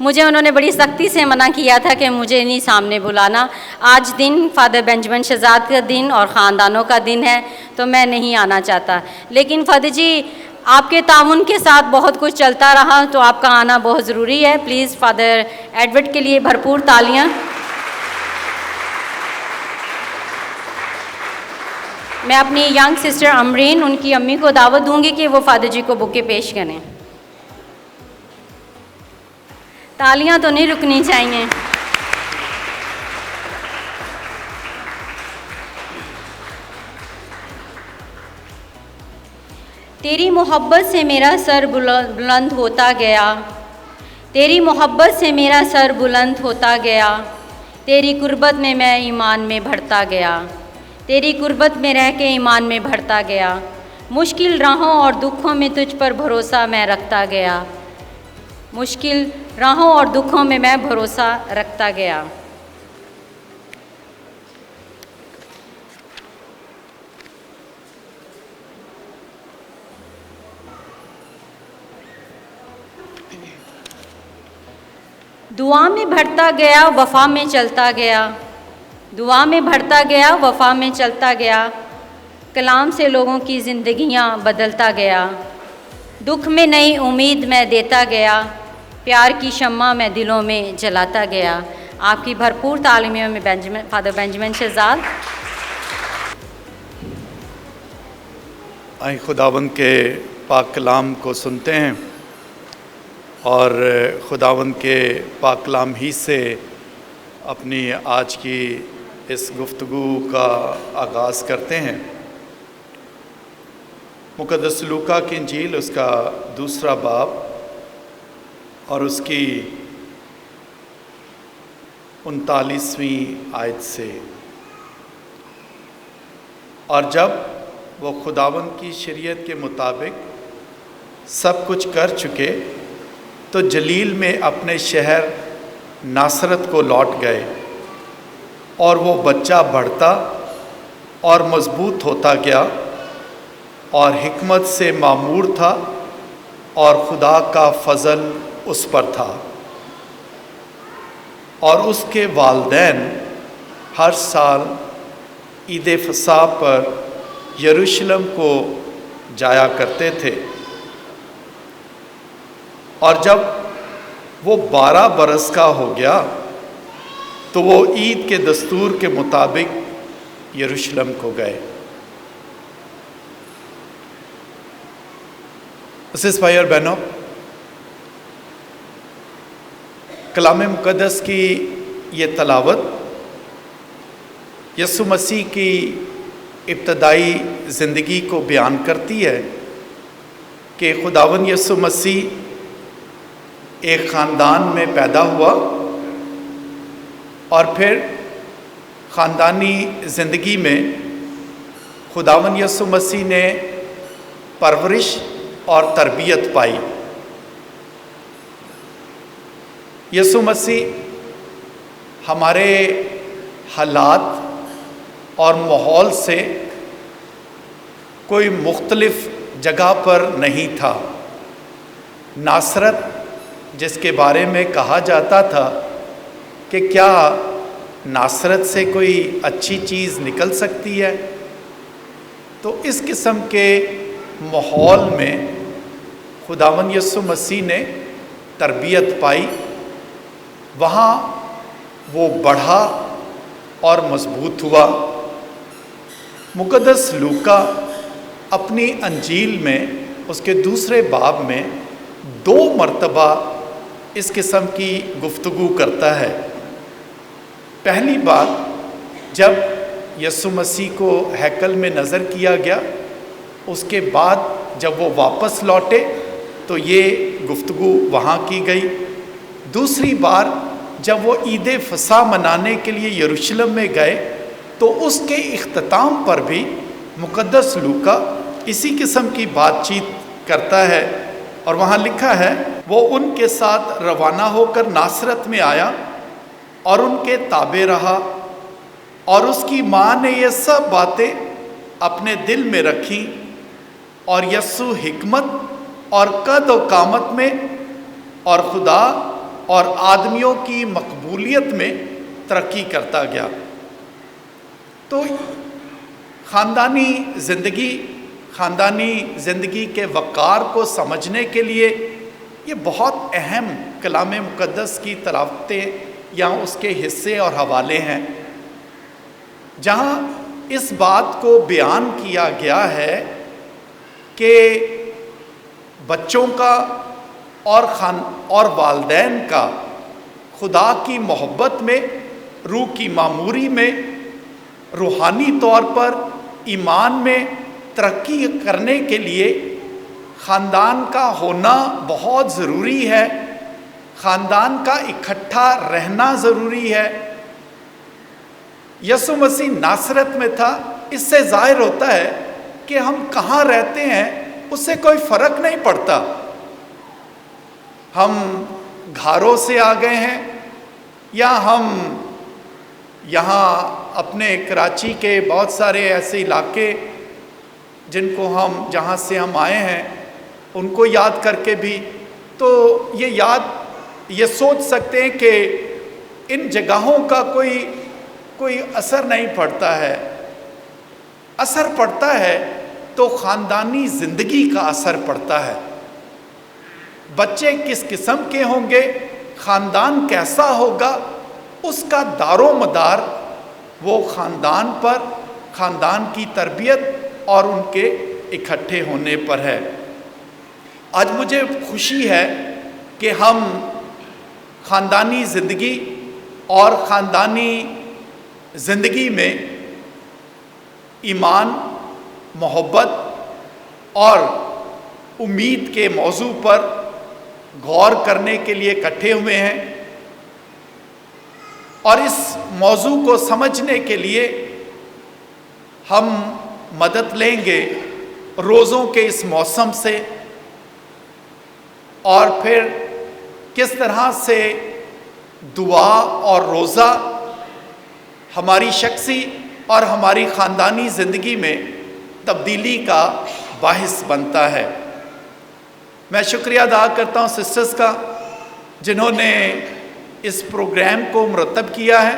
مجھے انہوں نے بڑی سختی سے منع کیا تھا کہ مجھے نہیں سامنے بلانا. آج دن فادر بینجمن شہزاد کا دن اور خاندانوں کا دن ہے تو میں نہیں آنا چاہتا. لیکن فادر جی آپ کے تعاون کے ساتھ بہت کچھ چلتا رہا تو آپ کا آنا بہت ضروری ہے. پلیز فادر ایڈورڈ کے لیے بھرپور تالیاں. میں اپنی ینگ سسٹر امرین ان کی امی کو دعوت دوں گی کہ وہ فادر جی کو بکے پیش کریں. تالیاں تو نہیں رکنی چاہیے. تیری محبت سے میرا سر بلند ہوتا گیا, تیری محبت سے میرا سر بلند ہوتا گیا, تیری قربت میں میں ایمان میں بڑھتا گیا, تیری قربت میں رہ کے ایمان میں بڑھتا گیا. مشکل راہوں اور دکھوں میں تجھ پر بھروسہ میں رکھتا گیا, مشکل راہوں اور دکھوں میں میں بھروسہ رکھتا گیا. دعا میں بڑھتا گیا, وفا میں چلتا گیا, دعا میں بڑھتا گیا, وفا میں چلتا گیا, کلام سے لوگوں کی زندگیاں بدلتا گیا. دکھ میں نئی امید میں دیتا گیا, پیار کی شمع میں دلوں میں جلاتا گیا. آپ کی بھرپور تعلیمیوں میں فادر بینجمن شہزاد. آئیں خداوند کے پاک کلام کو سنتے ہیں اور خداوند کے پاک کلام ہی سے اپنی آج کی اس گفتگو کا آغاز کرتے ہیں. مقدس لوکا کی انجیل اس کا 2 باب اور اس کی 39ویں آیت سے. اور جب وہ خداوند کی شریعت کے مطابق سب کچھ کر چکے تو جلیل میں اپنے شہر ناصرت کو لوٹ گئے, اور وہ بچہ بڑھتا اور مضبوط ہوتا گیا اور حکمت سے معمور تھا, اور خدا کا فضل اس پر تھا. اور اس کے والدین ہر سال عید فصح پر یروشلم کو جایا کرتے تھے. اور جب وہ 12 برس کا ہو گیا تو وہ عید کے دستور کے مطابق یروشلم کو گئے. عزیز بھائی اور بہنوں, کلام مقدس کی یہ تلاوت یسوع مسیح کی ابتدائی زندگی کو بیان کرتی ہے کہ خداوند یسوع مسیح ایک خاندان میں پیدا ہوا اور پھر خاندانی زندگی میں خداوند یسوع مسیح نے پرورش اور تربیت پائی. یسوع مسیح ہمارے حالات اور ماحول سے کوئی مختلف جگہ پر نہیں تھا. ناصرت جس کے بارے میں کہا جاتا تھا کہ کیا ناصرت سے کوئی اچھی چیز نکل سکتی ہے, تو اس قسم کے ماحول میں خداوند یسوع مسیح نے تربیت پائی. وہاں وہ بڑھا اور مضبوط ہوا. مقدس لوکا اپنی انجیل میں اس کے 2 باب میں 2 مرتبہ اس قسم کی گفتگو کرتا ہے. پہلی بات جب یسوع مسیح کو ہیکل میں نظر کیا گیا, اس کے بعد جب وہ واپس لوٹے تو یہ گفتگو وہاں کی گئی. دوسری بار جب وہ عید فصح منانے کے لیے یروشلم میں گئے تو اس کے اختتام پر بھی مقدس لوکا اسی قسم کی بات چیت کرتا ہے. اور وہاں لکھا ہے وہ ان کے ساتھ روانہ ہو کر ناصرت میں آیا اور ان کے تابع رہا, اور اس کی ماں نے یہ سب باتیں اپنے دل میں رکھی, اور یسوع حکمت اور قد و قامت میں اور خدا اور آدمیوں کی مقبولیت میں ترقی کرتا گیا۔ تو خاندانی زندگی کے وقار کو سمجھنے کے لیے یہ بہت اہم کلام مقدس کی تلاوتیں یا اس کے حصے اور حوالے ہیں، جہاں اس بات کو بیان کیا گیا ہے کہ بچوں کا اور والدین کا خدا کی محبت میں، روح کی معموری میں، روحانی طور پر ایمان میں ترقی کرنے کے لیے خاندان کا ہونا بہت ضروری ہے، خاندان کا اکٹھا رہنا ضروری ہے۔ یسوع مسیح ناصرت میں تھا، اس سے ظاہر ہوتا ہے کہ ہم کہاں رہتے ہیں اس سے کوئی فرق نہیں پڑتا۔ ہم گھروں سے آ گئے ہیں یا ہم یہاں اپنے کراچی کے بہت سارے ایسے علاقے جہاں سے ہم آئے ہیں ان کو یاد کر کے بھی تو یہ سوچ سکتے ہیں کہ ان جگہوں کا کوئی اثر نہیں پڑتا ہے۔ اثر پڑتا ہے تو خاندانی زندگی کا اثر پڑتا ہے۔ بچے کس قسم کے ہوں گے، خاندان کیسا ہوگا، اس کا دار و مدار وہ خاندان پر، خاندان کی تربیت اور ان کے اکٹھے ہونے پر ہے۔ آج مجھے خوشی ہے کہ ہم خاندانی زندگی اور خاندانی زندگی میں ایمان، محبت اور امید کے موضوع پر غور کرنے کے لیے اکٹھے ہوئے ہیں، اور اس موضوع کو سمجھنے کے لیے ہم مدد لیں گے روزوں کے اس موسم سے، اور پھر کس طرح سے دعا اور روزہ ہماری شخصی اور ہماری خاندانی زندگی میں تبدیلی کا باعث بنتا ہے۔ میں شکریہ ادا کرتا ہوں سسٹرز کا جنہوں نے اس پروگرام کو مرتب کیا ہے،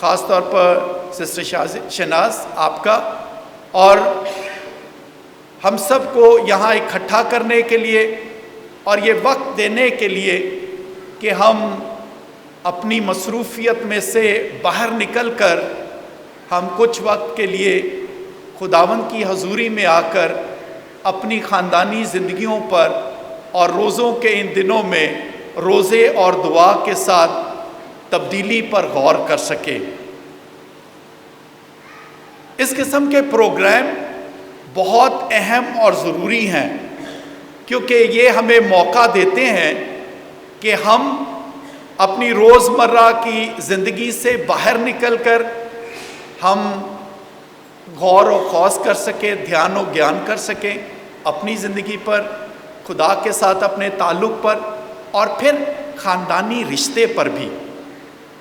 خاص طور پر سسٹر شہناز آپ کا، اور ہم سب کو یہاں اکٹھا کرنے کے لیے اور یہ وقت دینے کے لیے کہ ہم اپنی مصروفیت میں سے باہر نکل کر ہم کچھ وقت کے لیے خداوند کی حضوری میں آ کر اپنی خاندانی زندگیوں پر اور روزوں کے ان دنوں میں روزے اور دعا کے ساتھ تبدیلی پر غور کر سکے۔ اس قسم کے پروگرام بہت اہم اور ضروری ہیں، کیونکہ یہ ہمیں موقع دیتے ہیں کہ ہم اپنی روزمرہ کی زندگی سے باہر نکل کر ہم غور و خوض کر سکیں، دھیان و گیان کر سکیں اپنی زندگی پر، خدا کے ساتھ اپنے تعلق پر، اور پھر خاندانی رشتے پر بھی۔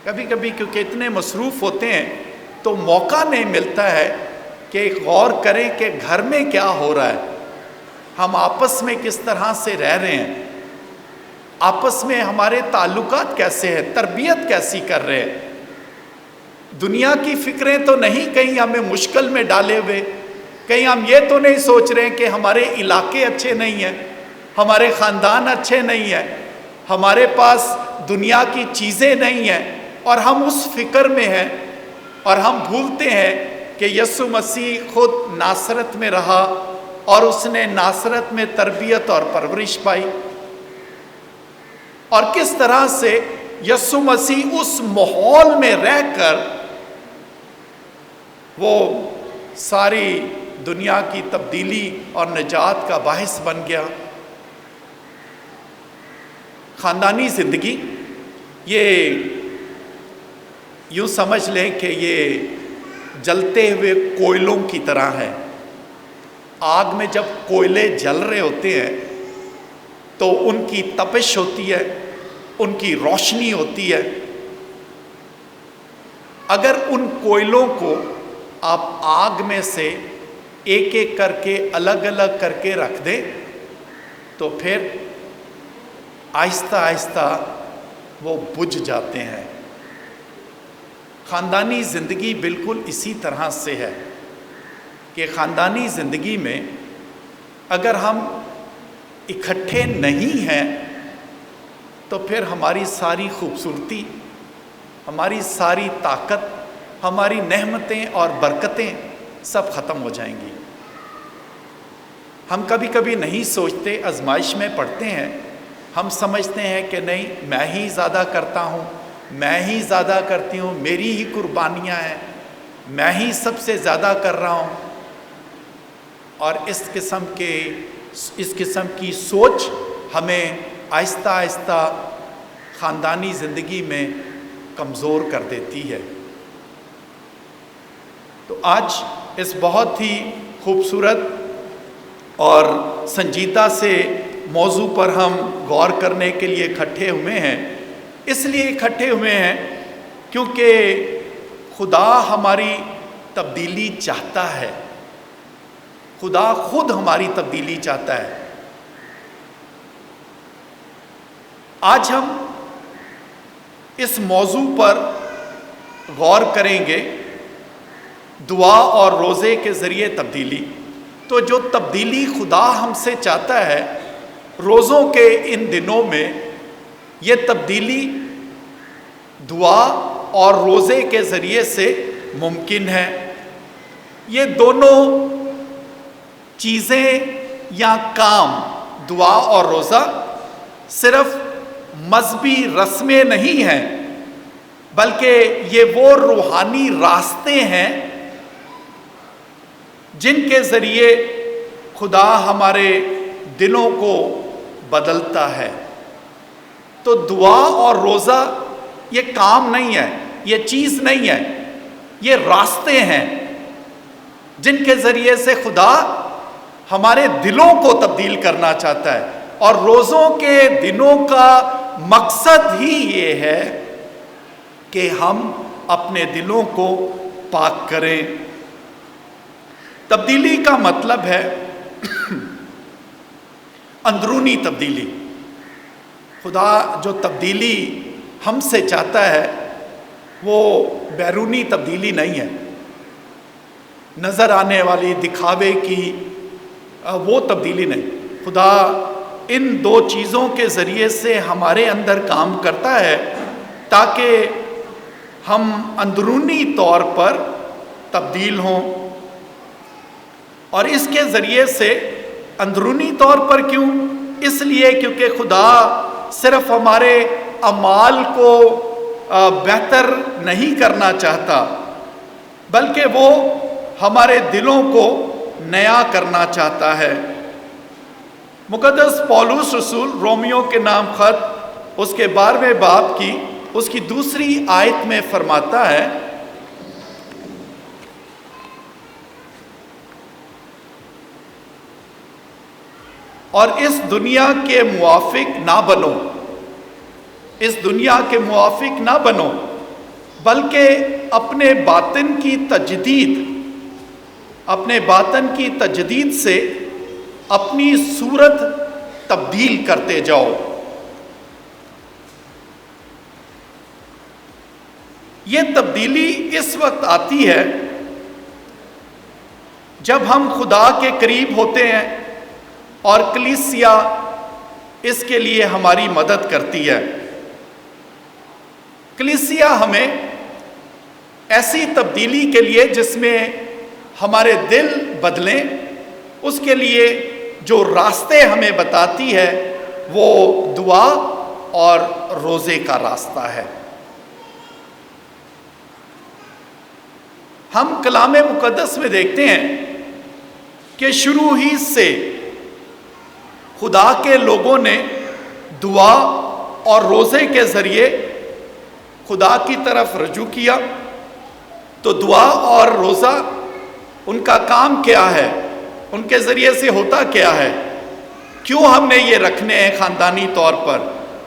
کبھی کبھی کیونکہ اتنے مصروف ہوتے ہیں تو موقع نہیں ملتا ہے کہ غور کریں کہ گھر میں کیا ہو رہا ہے، ہم آپس میں کس طرح سے رہ رہے ہیں، آپس میں ہمارے تعلقات کیسے ہیں، تربیت کیسی کر رہے ہیں۔ دنیا کی فکریں تو نہیں کہیں ہمیں مشکل میں ڈالے ہوئے، کہیں ہم یہ تو نہیں سوچ رہے ہیں کہ ہمارے علاقے اچھے نہیں ہیں، ہمارے خاندان اچھے نہیں ہیں، ہمارے پاس دنیا کی چیزیں نہیں ہیں، اور ہم اس فکر میں ہیں اور ہم بھولتے ہیں کہ یسوع مسیح خود ناصرت میں رہا اور اس نے ناصرت میں تربیت اور پرورش پائی، اور کس طرح سے یسوع مسیح اس ماحول میں رہ کر وہ ساری دنیا کی تبدیلی اور نجات کا باعث بن گیا۔ خاندانی زندگی یہ یوں سمجھ لیں کہ یہ جلتے ہوئے کوئلوں کی طرح ہے۔ آگ میں جب کوئلے جل رہے ہوتے ہیں تو ان کی تپش ہوتی ہے، ان کی روشنی ہوتی ہے۔ اگر ان کوئلوں کو آپ آگ میں سے ایک ایک کر کے الگ الگ کر کے رکھ دیں تو پھر آہستہ آہستہ وہ بجھ جاتے ہیں۔ خاندانی زندگی بالکل اسی طرح سے ہے کہ خاندانی زندگی میں اگر ہم اکٹھے نہیں ہیں تو پھر ہماری ساری خوبصورتی، ہماری ساری طاقت، ہماری نعمتیں اور برکتیں سب ختم ہو جائیں گی۔ ہم کبھی کبھی نہیں سوچتے، آزمائش میں پڑتے ہیں، ہم سمجھتے ہیں کہ نہیں، میں ہی زیادہ کرتا ہوں، میں ہی زیادہ کرتی ہوں، میری ہی قربانیاں ہیں، میں ہی سب سے زیادہ کر رہا ہوں، اور اس قسم کی سوچ ہمیں آہستہ آہستہ خاندانی زندگی میں کمزور کر دیتی ہے۔ تو آج اس بہت ہی خوبصورت اور سنجیدہ سے موضوع پر ہم غور کرنے کے لیے اکٹھے ہوئے ہیں۔ اس لیے اکٹھے ہوئے ہیں کیونکہ خدا ہماری تبدیلی چاہتا ہے، خدا خود ہماری تبدیلی چاہتا ہے۔ آج ہم اس موضوع پر غور کریں گے، دعا اور روزے کے ذریعے تبدیلی۔ تو جو تبدیلی خدا ہم سے چاہتا ہے روزوں کے ان دنوں میں، یہ تبدیلی دعا اور روزے کے ذریعے سے ممکن ہے۔ یہ دونوں چیزیں یا کام، دعا اور روزہ، صرف مذہبی رسمیں نہیں ہیں، بلکہ یہ وہ روحانی راستے ہیں جن کے ذریعے خدا ہمارے دلوں کو بدلتا ہے۔ تو دعا اور روزہ یہ کام نہیں ہے، یہ چیز نہیں ہے، یہ راستے ہیں جن کے ذریعے سے خدا ہمارے دلوں کو تبدیل کرنا چاہتا ہے۔ اور روزوں کے دنوں کا مقصد ہی یہ ہے کہ ہم اپنے دلوں کو پاک کریں۔ تبدیلی کا مطلب ہے اندرونی تبدیلی۔ خدا جو تبدیلی ہم سے چاہتا ہے وہ بیرونی تبدیلی نہیں ہے، نظر آنے والی، دکھاوے کی وہ تبدیلی نہیں۔ خدا ان دو چیزوں کے ذریعے سے ہمارے اندر کام کرتا ہے تاکہ ہم اندرونی طور پر تبدیل ہوں۔ اور اس کے ذریعے سے اندرونی طور پر کیوں؟ اس لیے کیونکہ خدا صرف ہمارے اعمال کو بہتر نہیں کرنا چاہتا، بلکہ وہ ہمارے دلوں کو نیا کرنا چاہتا ہے۔ مقدس پولس رسول رومیوں کے نام خط اس کے 12ویں باب کی اس کی 2 آیت میں فرماتا ہے، اور اس دنیا کے موافق نہ بنو، اس دنیا کے موافق نہ بنو، بلکہ اپنے باطن کی تجدید سے اپنی صورت تبدیل کرتے جاؤ۔ یہ تبدیلی اس وقت آتی ہے جب ہم خدا کے قریب ہوتے ہیں اور کلیسیا اس کے لیے ہماری مدد کرتی ہے۔ کلیسیا ہمیں ایسی تبدیلی کے لیے جس میں ہمارے دل بدلیں، اس کے لیے جو راستے ہمیں بتاتی ہے وہ دعا اور روزے کا راستہ ہے۔ ہم کلام مقدس میں دیکھتے ہیں کہ شروع ہی سے خدا کے لوگوں نے دعا اور روزے کے ذریعے خدا کی طرف رجوع کیا۔ تو دعا اور روزہ ان کا کام کیا ہے؟ ان کے ذریعے سے ہوتا کیا ہے؟ کیوں ہم نے یہ رکھنے ہیں خاندانی طور پر؟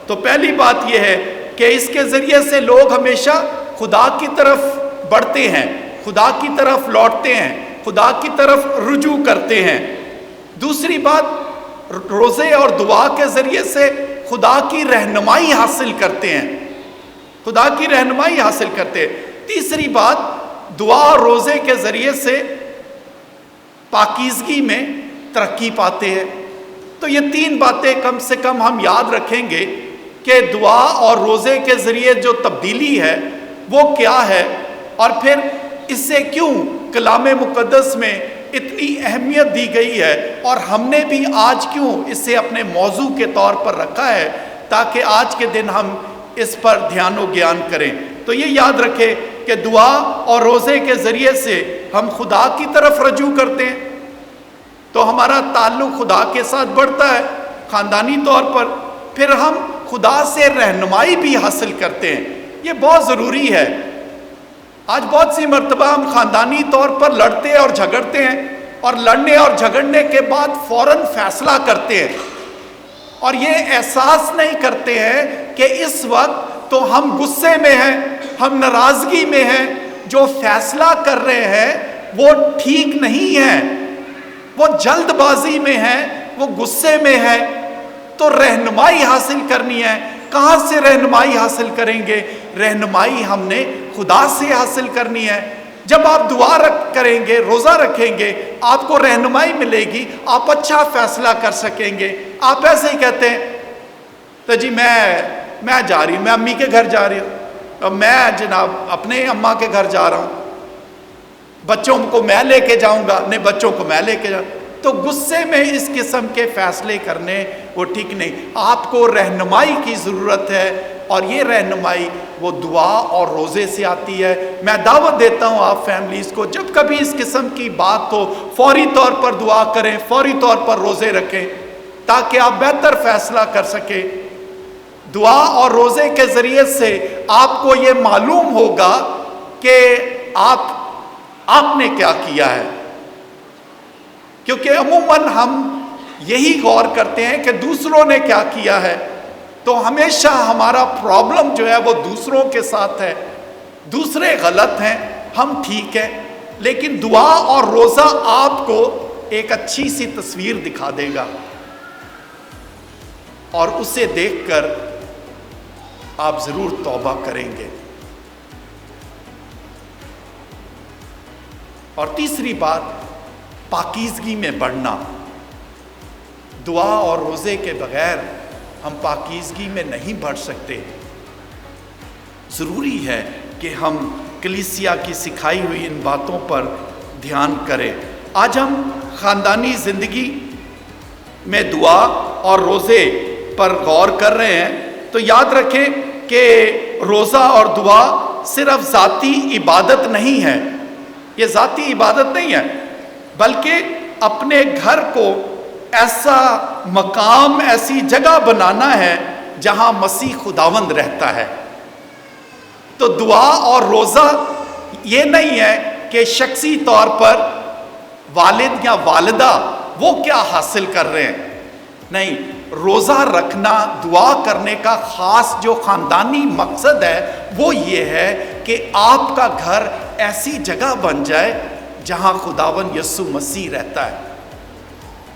تو پہلی بات یہ ہے کہ اس کے ذریعے سے لوگ ہمیشہ خدا کی طرف بڑھتے ہیں، خدا کی طرف لوٹتے ہیں، خدا کی طرف رجوع کرتے ہیں۔ دوسری بات، روزے اور دعا کے ذریعے سے خدا کی رہنمائی حاصل کرتے ہیں، خدا کی رہنمائی حاصل کرتے ہیں۔ تیسری بات، دعا اور روزے کے ذریعے سے پاکیزگی میں ترقی پاتے ہیں۔ تو یہ 3 باتیں کم سے کم ہم یاد رکھیں گے کہ دعا اور روزے کے ذریعے جو تبدیلی ہے وہ کیا ہے، اور پھر اس سے کیوں کلام مقدس میں اتنی اہمیت دی گئی ہے، اور ہم نے بھی آج کیوں اسے اپنے موضوع کے طور پر رکھا ہے، تاکہ آج کے دن ہم اس پر دھیان و گیان کریں۔ تو یہ یاد رکھیں کہ دعا اور روزے کے ذریعے سے ہم خدا کی طرف رجوع کرتے ہیں، تو ہمارا تعلق خدا کے ساتھ بڑھتا ہے خاندانی طور پر، پھر ہم خدا سے رہنمائی بھی حاصل کرتے ہیں۔ یہ بہت ضروری ہے۔ آج بہت سی مرتبہ ہم خاندانی طور پر لڑتے اور جھگڑتے ہیں، اور لڑنے اور جھگڑنے کے بعد فوراً فیصلہ کرتے ہیں، اور یہ احساس نہیں کرتے ہیں کہ اس وقت تو ہم غصے میں ہیں، ہم ناراضگی میں ہیں، جو فیصلہ کر رہے ہیں وہ ٹھیک نہیں ہے، وہ جلد بازی میں ہے، وہ غصے میں ہے۔ تو رہنمائی حاصل کرنی ہے۔ کہاں سے رہنمائی حاصل کریں گے؟ رہنمائی ہم نے خدا سے حاصل کرنی ہے۔ جب آپ دعا کریں گے، روزہ رکھیں گے، آپ کو رہنمائی ملے گی، آپ اچھا فیصلہ کر سکیں گے۔ آپ ایسے ہی کہتے ہیں تو جی میں جا رہی ہوں، میں امی کے گھر جا رہی ہوں، اور میں جناب اپنے اماں کے گھر جا رہا ہوں، بچوں کو میں لے کے جاؤں گا، نہیں بچوں کو میں لے کے جاؤں۔ تو غصے میں اس قسم کے فیصلے کرنے وہ ٹھیک نہیں۔ آپ کو رہنمائی کی ضرورت ہے، اور یہ رہنمائی وہ دعا اور روزے سے آتی ہے۔ میں دعوت دیتا ہوں آپ فیملیز کو، جب کبھی اس قسم کی بات ہو، فوری طور پر دعا کریں، فوری طور پر روزے رکھیں، تاکہ آپ بہتر فیصلہ کر سکیں۔ دعا اور روزے کے ذریعے سے آپ کو یہ معلوم ہوگا کہ آپ نے کیا کیا ہے، کیونکہ عموماً ہم یہی غور کرتے ہیں کہ دوسروں نے کیا کیا ہے، تو ہمیشہ ہمارا پرابلم جو ہے وہ دوسروں کے ساتھ ہے، دوسرے غلط ہیں، ہم ٹھیک ہیں۔ لیکن دعا اور روزہ آپ کو ایک اچھی سی تصویر دکھا دے گا، اور اسے دیکھ کر آپ ضرور توبہ کریں گے۔ اور تیسری بات، پاکیزگی میں بڑھنا۔ دعا اور روزے کے بغیر ہم پاکیزگی میں نہیں بڑھ سکتے۔ ضروری ہے کہ ہم کلیسیا کی سکھائی ہوئی ان باتوں پر دھیان کریں۔ آج ہم خاندانی زندگی میں دعا اور روزے پر غور کر رہے ہیں، تو یاد رکھیں کہ روزہ اور دعا صرف ذاتی عبادت نہیں ہے، یہ ذاتی عبادت نہیں ہے، بلکہ اپنے گھر کو ایسا مقام، ایسی جگہ بنانا ہے جہاں مسیح خداوند رہتا ہے۔ تو دعا اور روزہ یہ نہیں ہے کہ شخصی طور پر والد یا والدہ وہ کیا حاصل کر رہے ہیں، نہیں، روزہ رکھنا، دعا کرنے کا خاص جو خاندانی مقصد ہے وہ یہ ہے کہ آپ کا گھر ایسی جگہ بن جائے جہاں خداوند یسوع مسیح رہتا ہے۔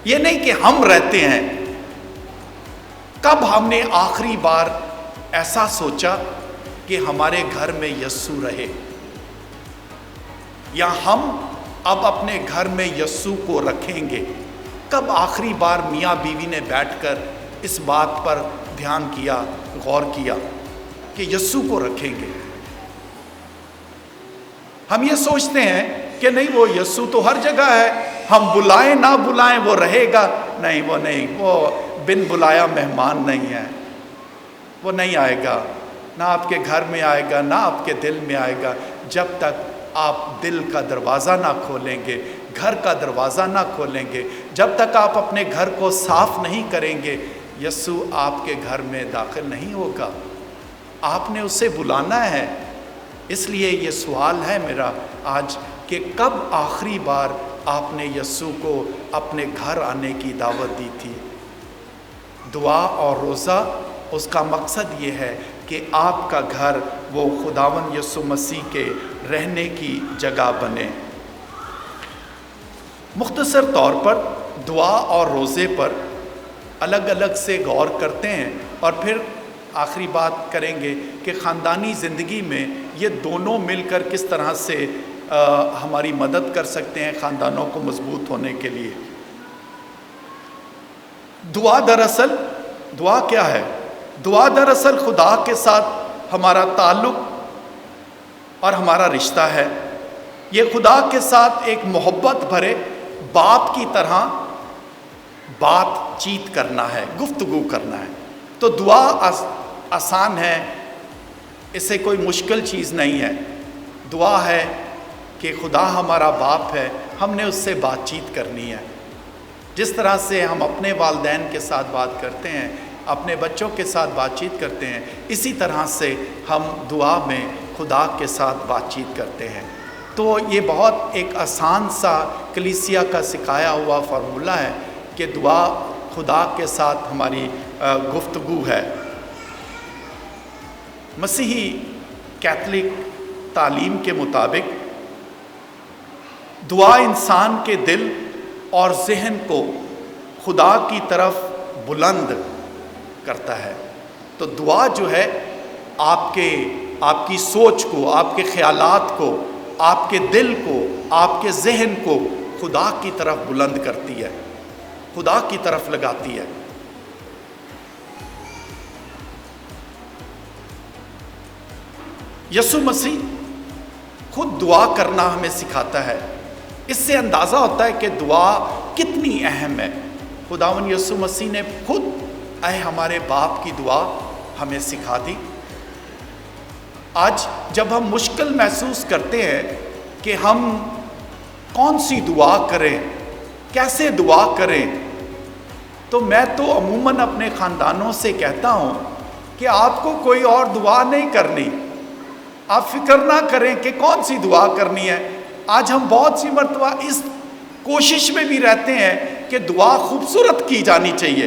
یہ نہیں کہ ہم رہتے ہیں۔ کب ہم نے آخری بار ایسا سوچا کہ ہمارے گھر میں یسوع رہے، یا ہم اب اپنے گھر میں یسوع کو رکھیں گے؟ کب آخری بار میاں بیوی نے بیٹھ کر اس بات پر دھیان کیا، غور کیا کہ یسوع کو رکھیں گے؟ ہم یہ سوچتے ہیں کہ نہیں، وہ یسوع تو ہر جگہ ہے، ہم بلائیں نہ بلائیں وہ رہے گا۔ نہیں، وہ بن بلایا مہمان نہیں ہے، وہ نہیں آئے گا، نہ آپ کے گھر میں آئے گا، نہ آپ کے دل میں آئے گا، جب تک آپ دل کا دروازہ نہ کھولیں گے، گھر کا دروازہ نہ کھولیں گے، جب تک آپ اپنے گھر کو صاف نہیں کریں گے، یسوع آپ کے گھر میں داخل نہیں ہوگا۔ آپ نے اسے بلانا ہے۔ اس لیے یہ سوال ہے میرا آج کہ کب آخری بار آپ نے یسوع کو اپنے گھر آنے کی دعوت دی تھی؟ دعا اور روزہ اس کا مقصد یہ ہے کہ آپ کا گھر وہ خداوند یسوع مسیح کے رہنے کی جگہ بنے۔ مختصر طور پر دعا اور روزے پر الگ الگ سے غور کرتے ہیں، اور پھر آخری بات کریں گے کہ خاندانی زندگی میں یہ دونوں مل کر کس طرح سے ہماری مدد کر سکتے ہیں خاندانوں کو مضبوط ہونے کے لیے۔ دعا کیا ہے؟ دعا دراصل خدا کے ساتھ ہمارا تعلق اور ہمارا رشتہ ہے۔ یہ خدا کے ساتھ ایک محبت بھرے باپ کی طرح بات چیت کرنا ہے، گفتگو کرنا ہے۔ تو دعا آسان ہے، اس سے کوئی مشکل چیز نہیں ہے۔ دعا ہے کہ خدا ہمارا باپ ہے، ہم نے اس سے بات چیت کرنی ہے۔ جس طرح سے ہم اپنے والدین کے ساتھ بات کرتے ہیں، اپنے بچوں کے ساتھ بات چیت کرتے ہیں، اسی طرح سے ہم دعا میں خدا کے ساتھ بات چیت کرتے ہیں۔ تو یہ بہت ایک آسان سا کلیسیا کا سکھایا ہوا فارمولہ ہے کہ دعا خدا کے ساتھ ہماری گفتگو ہے۔ مسیحی کیتھولک تعلیم کے مطابق دعا انسان کے دل اور ذہن کو خدا کی طرف بلند کرتا ہے۔ تو دعا جو ہے آپ کی سوچ کو، آپ کے خیالات کو، آپ کے دل کو، آپ کے ذہن کو خدا کی طرف بلند کرتی ہے، خدا کی طرف لگاتی ہے۔ یسوع مسیح خود دعا کرنا ہمیں سکھاتا ہے۔ اس سے اندازہ ہوتا ہے کہ دعا کتنی اہم ہے۔ خداوند یسوع مسیح نے خود اے ہمارے باپ کی دعا ہمیں سکھا دی۔ آج جب ہم مشکل محسوس کرتے ہیں کہ ہم کون سی دعا کریں، کیسے دعا کریں، تو میں تو عموماً اپنے خاندانوں سے کہتا ہوں کہ آپ کو کوئی اور دعا نہیں کرنی، آپ فکر نہ کریں کہ کون سی دعا کرنی ہے۔ آج ہم بہت سی مرتبہ اس کوشش میں بھی رہتے ہیں کہ دعا خوبصورت کی جانی چاہیے،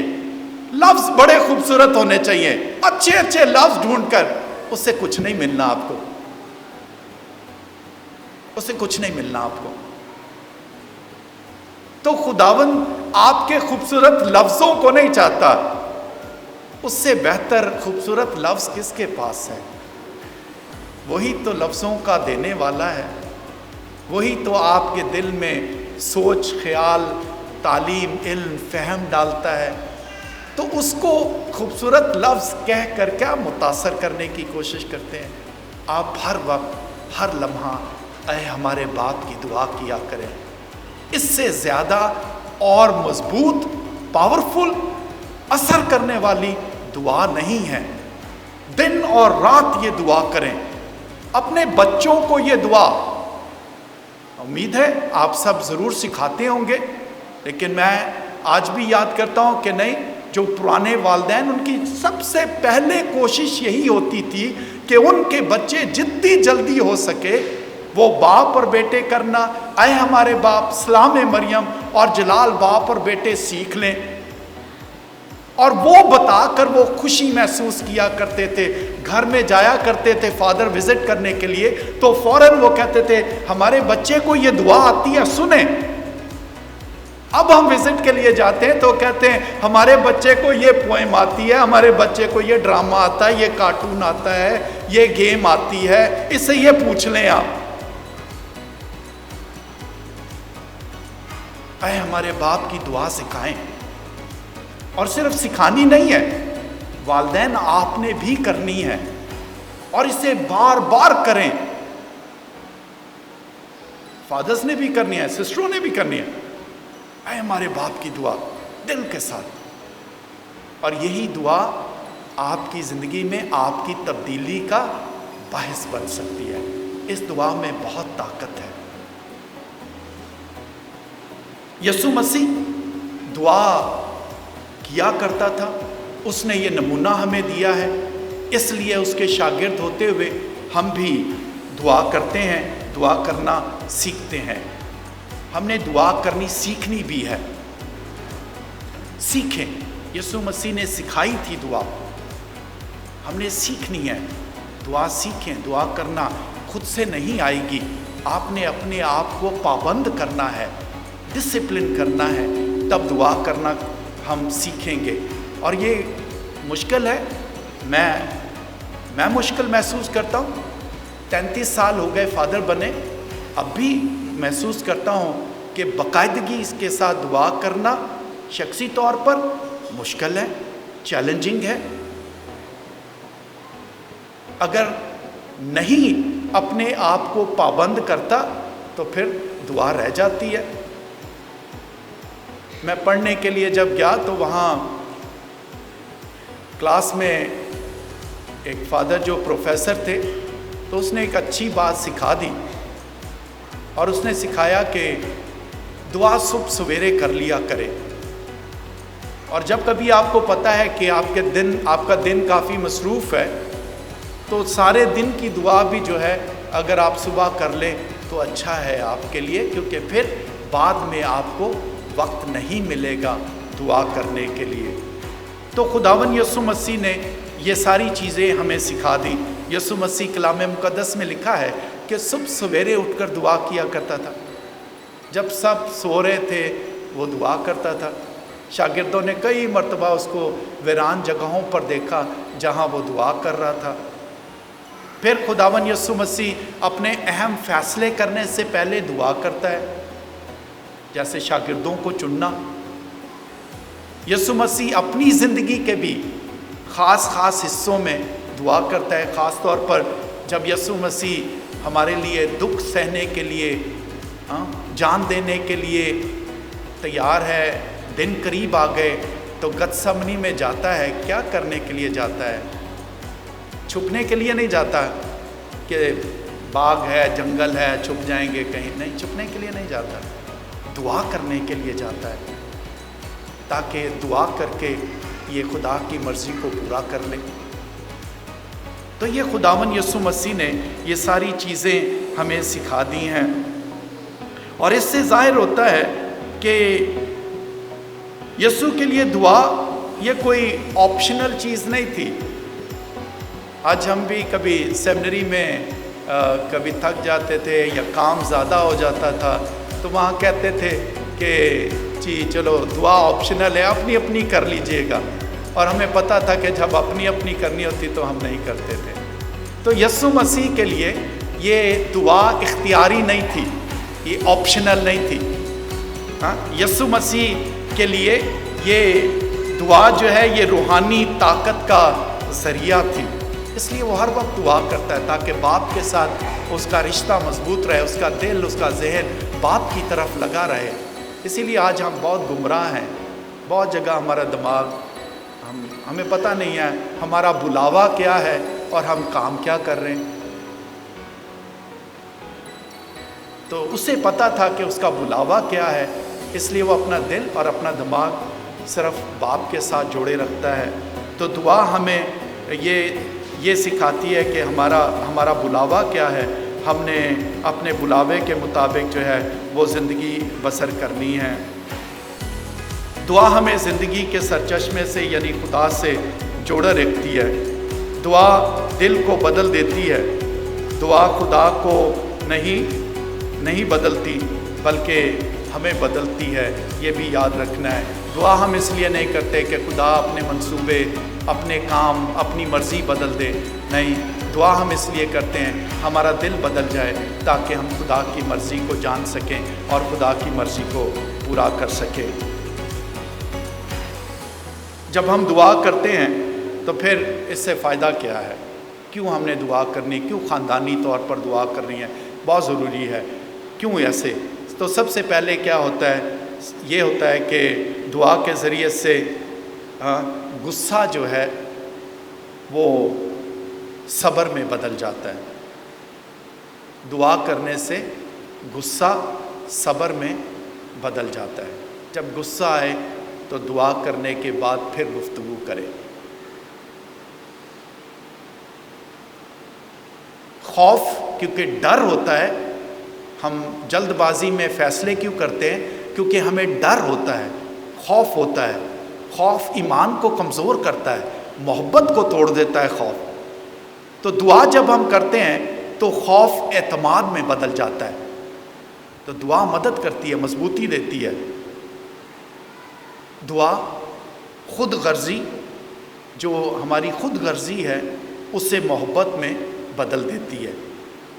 لفظ بڑے خوبصورت ہونے چاہیے، اچھے اچھے لفظ ڈھونڈ کر، اس سے کچھ نہیں ملنا آپ کو، اس سے کچھ نہیں ملنا آپ کو۔ تو خداوند آپ کے خوبصورت لفظوں کو نہیں چاہتا، اس سے بہتر خوبصورت لفظ کس کے پاس ہے؟ وہی تو لفظوں کا دینے والا ہے، وہی تو آپ کے دل میں سوچ، خیال، تعلیم، علم، فہم ڈالتا ہے۔ تو اس کو خوبصورت لفظ کہہ کر کیا متاثر کرنے کی کوشش کرتے ہیں؟ آپ ہر وقت، ہر لمحہ اے ہمارے باپ کی دعا کیا کریں۔ اس سے زیادہ اور مضبوط، پاورفل، اثر کرنے والی دعا نہیں ہے۔ دن اور رات یہ دعا کریں، اپنے بچوں کو یہ دعا، امید ہے آپ سب ضرور سکھاتے ہوں گے، لیکن میں آج بھی یاد کرتا ہوں کہ نہیں، جو پرانے والدین، ان کی سب سے پہلے کوشش یہی ہوتی تھی کہ ان کے بچے جتنی جلدی ہو سکے وہ باپ اور بیٹے کرنا، اے ہمارے باپ، سلام مریم اور جلال باپ اور بیٹے سیکھ لیں، اور وہ بتا کر وہ خوشی محسوس کیا کرتے تھے۔ گھر میں جایا کرتے تھے فادر وزٹ کرنے کے لیے، تو فوراً وہ کہتے تھے ہمارے بچے کو یہ دعا آتی ہے، سنیں۔ اب ہم وزٹ کے لیے جاتے ہیں تو کہتے ہیں ہمارے بچے کو یہ پوئم آتی ہے، ہمارے بچے کو یہ ڈرامہ آتا ہے، یہ کارٹون آتا ہے، یہ گیم آتی ہے، اس سے یہ پوچھ لیں آپ۔ اے ہمارے باپ کی دعا سکھائیں، اور صرف سکھانی نہیں ہے، والدین آپ نے بھی کرنی ہے، اور اسے بار بار کریں۔ فادرز نے بھی کرنی ہے، سسٹروں نے بھی کرنی ہے، اے ہمارے باپ کی دعا دل کے ساتھ۔ اور یہی دعا آپ کی زندگی میں آپ کی تبدیلی کا باعث بن سکتی ہے۔ اس دعا میں بہت طاقت ہے۔ یسوع مسیح دعا کیا کرتا تھا، اس نے یہ نمونہ ہمیں دیا ہے، اس لیے اس کے شاگرد ہوتے ہوئے ہم بھی دعا کرتے ہیں، دعا کرنا سیکھتے ہیں۔ ہم نے دعا کرنی سیکھنی بھی ہے۔ سیکھیں، یسوع مسیح نے سکھائی تھی دعا، ہم نے سیکھنی ہے۔ دعا سیکھیں، دعا کرنا خود سے نہیں آئے گی، آپ نے اپنے آپ کو پابند کرنا ہے، ڈسپلن کرنا ہے، تب دعا کرنا ہم سیکھیں گے۔ اور یہ مشکل ہے، میں مشکل محسوس کرتا ہوں. 33 سال ہو گئے فادر بنے, اب بھی محسوس کرتا ہوں کہ باقاعدگی اس کے ساتھ دعا کرنا شخصی طور پر مشکل ہے, چیلنجنگ ہے. اگر نہیں اپنے آپ کو پابند کرتا تو پھر دعا رہ جاتی ہے. میں پڑھنے کے لیے جب گیا تو وہاں کلاس میں ایک فادر جو پروفیسر تھے, تو اس نے ایک اچھی بات سکھا دی, اور اس نے سکھایا کہ دعا صبح سویرے کر لیا کرے. اور جب کبھی آپ کو پتہ ہے کہ آپ کا دن کافی مصروف ہے, تو سارے دن کی دعا بھی جو ہے اگر آپ صبح کر لیں تو اچھا ہے آپ کے لیے, کیونکہ پھر بعد میں آپ کو وقت نہیں ملے گا دعا کرنے کے لیے. تو خداوند یسوع مسیح نے یہ ساری چیزیں ہمیں سکھا دی. یسوع مسیح کلام مقدس میں لکھا ہے کہ صبح سویرے اٹھ کر دعا کیا کرتا تھا. جب سب سو رہے تھے وہ دعا کرتا تھا. شاگردوں نے کئی مرتبہ اس کو ویران جگہوں پر دیکھا جہاں وہ دعا کر رہا تھا. پھر خداوند یسوع مسیح اپنے اہم فیصلے کرنے سے پہلے دعا کرتا ہے, جیسے شاگردوں کو چننا. یسوع مسیح اپنی زندگی کے بھی خاص حصوں میں دعا کرتا ہے. خاص طور پر جب یسوع مسیح ہمارے لیے دکھ سہنے کے لیے, جان دینے کے لیے تیار ہے, دن قریب آ گئے, تو گتسمنی میں جاتا ہے. کیا کرنے کے لیے جاتا ہے؟ چھپنے کے لیے نہیں جاتا کہ باغ ہے, جنگل ہے, چھپ جائیں گے کہیں, نہیں, چھپنے کے لیے نہیں جاتا, دعا کرنے کے لیے جاتا ہے, تاکہ دعا کر کے یہ خدا کی مرضی کو پورا کر لے. تو یہ خداوند یسوع مسیح نے یہ ساری چیزیں ہمیں سکھا دی ہیں, اور اس سے ظاہر ہوتا ہے کہ یسوع کے لیے دعا یہ کوئی آپشنل چیز نہیں تھی. آج ہم بھی کبھی سیمنری میں کبھی تھک جاتے تھے یا کام زیادہ ہو جاتا تھا, تو وہاں کہتے تھے کہ جی چلو دعا آپشنل ہے, اپنی کر لیجئے گا. اور ہمیں پتہ تھا کہ جب اپنی کرنی ہوتی تو ہم نہیں کرتے تھے. تو یسوع مسیح کے لیے یہ دعا اختیاری نہیں تھی, یہ آپشنل نہیں تھی. یسوع مسیح کے لیے یہ دعا جو ہے یہ روحانی طاقت کا ذریعہ تھی. اس لیے وہ ہر وقت دعا کرتا ہے تاکہ باپ کے ساتھ اس کا رشتہ مضبوط رہے, اس کا دل, اس کا ذہن باپ کی طرف لگا رہے. اسی لیے آج ہم بہت گمراہ ہیں. بہت جگہ ہمارا دماغ, ہمیں پتہ نہیں ہے ہمارا بلاوا کیا ہے اور ہم کام کیا کر رہے ہیں. تو اسے پتہ تھا کہ اس کا بلاوا کیا ہے, اس لیے وہ اپنا دل اور اپنا دماغ صرف باپ کے ساتھ جوڑے رکھتا ہے. تو دعا ہمیں یہ سکھاتی ہے کہ ہمارا بلاوا کیا ہے, ہم نے اپنے بلاوے کے مطابق جو ہے وہ زندگی بسر کرنی ہے. دعا ہمیں زندگی کے سرچشمے سے یعنی خدا سے جوڑے رکھتی ہے. دعا دل کو بدل دیتی ہے. دعا خدا کو نہیں بدلتی بلکہ ہمیں بدلتی ہے. یہ بھی یاد رکھنا ہے. دعا ہم اس لیے نہیں کرتے کہ خدا اپنے منصوبے, اپنے کام, اپنی مرضی بدل دے. نہیں, دعا ہم اس لیے کرتے ہیں ہمارا دل بدل جائے تاکہ ہم خدا کی مرضی کو جان سکیں اور خدا کی مرضی کو پورا کر سکیں. جب ہم دعا کرتے ہیں تو پھر اس سے فائدہ کیا ہے؟ کیوں ہم نے دعا کرنی, کیوں خاندانی طور پر دعا کرنی ہے؟ بہت ضروری ہے. کیوں ایسے؟ تو سب سے پہلے کیا ہوتا ہے, یہ ہوتا ہے کہ دعا کے ذریعے سے غصہ جو ہے وہ صبر میں بدل جاتا ہے. دعا کرنے سے غصہ صبر میں بدل جاتا ہے. جب غصہ آئے تو دعا کرنے کے بعد پھر گفتگو کرے. خوف, کیونکہ ڈر ہوتا ہے. ہم جلد بازی میں فیصلے کیوں کرتے ہیں؟ کیونکہ ہمیں ڈر ہوتا ہے, خوف ہوتا ہے. خوف ایمان کو کمزور کرتا ہے, محبت کو توڑ دیتا ہے خوف. تو دعا جب ہم کرتے ہیں تو خوف اعتماد میں بدل جاتا ہے. تو دعا مدد کرتی ہے, مضبوطی دیتی ہے. دعا خود غرضی جو ہماری خود غرضی ہے اسے محبت میں بدل دیتی ہے۔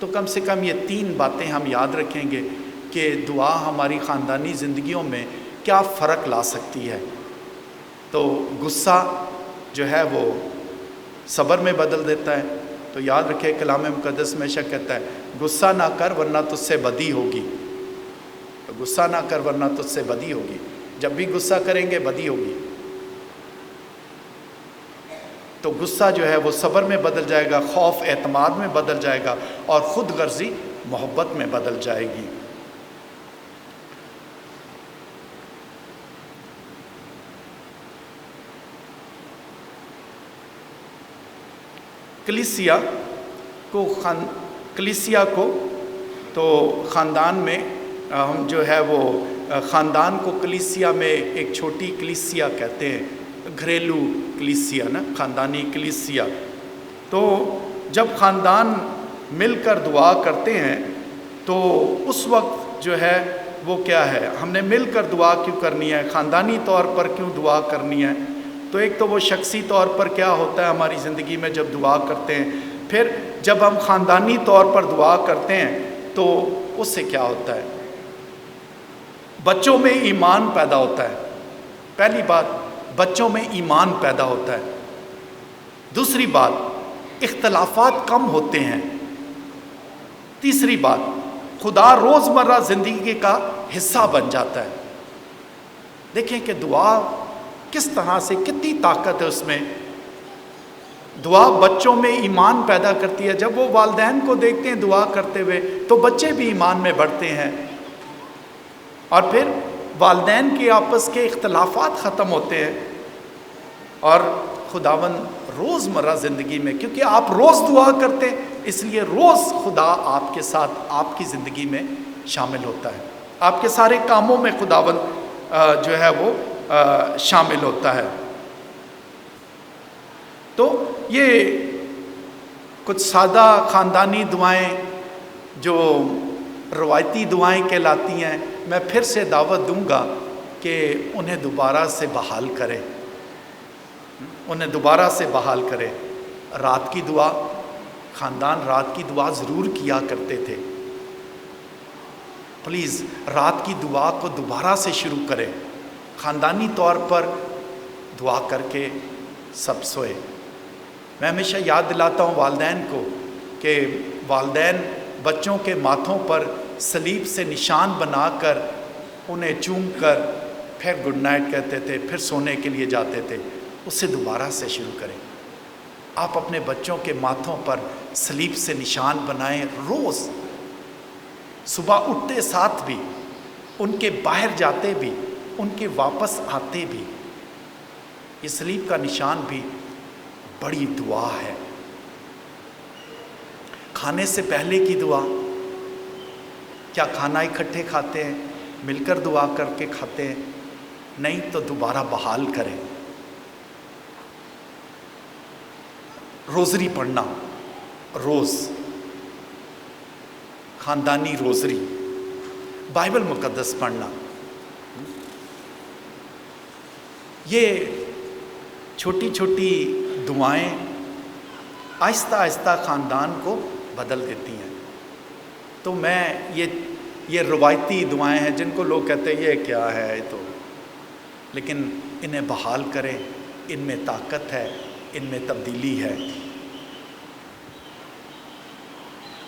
تو کم سے کم یہ 3 باتیں ہم یاد رکھیں گے کہ دعا ہماری خاندانی زندگیوں میں کیا فرق لا سکتی ہے۔ تو غصہ جو ہے وہ صبر میں بدل دیتا ہے۔ تو یاد رکھے کلام مقدس ہمیشہ کہتا ہے غصہ نہ کر ورنہ تجھ سے بدی ہوگی، غصہ نہ کر ورنہ تجھ سے بدی ہوگی۔ جب بھی غصہ کریں گے بدی ہوگی۔ تو غصہ جو ہے وہ صبر میں بدل جائے گا، خوف اعتماد میں بدل جائے گا، اور خود غرضی محبت میں بدل جائے گی۔ کلیسیا کو تو خاندان میں ہم جو ہے وہ خاندان کو کلیسیا میں ایک چھوٹی کلیسیا کہتے ہیں، گھریلو کلیسیا نا، خاندانی کلیسیا۔ تو جب خاندان مل کر دعا کرتے ہیں تو اس وقت جو ہے وہ کیا ہے، ہم نے مل کر دعا کیوں کرنی ہے، خاندانی طور پر کیوں دعا کرنی ہے؟ تو ایک تو وہ شخصی طور پر کیا ہوتا ہے ہماری زندگی میں جب دعا کرتے ہیں، پھر جب ہم خاندانی طور پر دعا کرتے ہیں تو اس سے کیا ہوتا ہے، بچوں میں ایمان پیدا ہوتا ہے۔ پہلی بات، بچوں میں ایمان پیدا ہوتا ہے۔ دوسری بات، اختلافات کم ہوتے ہیں۔ تیسری بات، خدا روزمرہ زندگی کا حصہ بن جاتا ہے۔ دیکھیں کہ دعا کس طرح سے، کتنی طاقت ہے اس میں۔ دعا بچوں میں ایمان پیدا کرتی ہے۔ جب وہ والدین کو دیکھتے ہیں دعا کرتے ہوئے تو بچے بھی ایمان میں بڑھتے ہیں، اور پھر والدین کے آپس کے اختلافات ختم ہوتے ہیں، اور خداوند روزمرہ زندگی میں، کیونکہ آپ روز دعا کرتے ہیں اس لیے روز خدا آپ کے ساتھ آپ کی زندگی میں شامل ہوتا ہے، آپ کے سارے کاموں میں خداوند جو ہے وہ شامل ہوتا ہے۔ تو یہ کچھ سادہ خاندانی دعائیں جو روایتی دعائیں کہلاتی ہیں، میں پھر سے دعوت دوں گا کہ انہیں دوبارہ سے بحال کریں، انہیں دوبارہ سے بحال کریں۔ رات کی دعا، خاندان رات کی دعا ضرور کیا کرتے تھے۔ پلیز رات کی دعا کو دوبارہ سے شروع کریں، خاندانی طور پر دعا کر کے سب سوئے۔ میں ہمیشہ یاد دلاتا ہوں والدین کو کہ والدین بچوں کے ماتھوں پر صلیب سے نشان بنا کر انہیں چوم کر پھر گڈ نائٹ کہتے تھے، پھر سونے کے لیے جاتے تھے۔ اسے دوبارہ سے شروع کریں۔ آپ اپنے بچوں کے ماتھوں پر صلیب سے نشان بنائیں، روز صبح اٹھتے ساتھ بھی، ان کے باہر جاتے بھی، ان کے واپس آتے بھی۔ یہ صلیب کا نشان بھی بڑی دعا ہے۔ کھانے سے پہلے کی دعا، کیا کھانا اکٹھے کھاتے ہیں، مل کر دعا کر کے کھاتے ہیں؟ نہیں تو دوبارہ بحال کریں۔ روزری پڑھنا، روز خاندانی روزری، بائبل مقدس پڑھنا، یہ چھوٹی چھوٹی دعائیں آہستہ آہستہ خاندان کو بدل دیتی ہیں۔ تو میں یہ روایتی دعائیں ہیں جن کو لوگ کہتے ہیں یہ کیا ہے تو، لیکن انہیں بحال کریں، ان میں طاقت ہے، ان میں تبدیلی ہے۔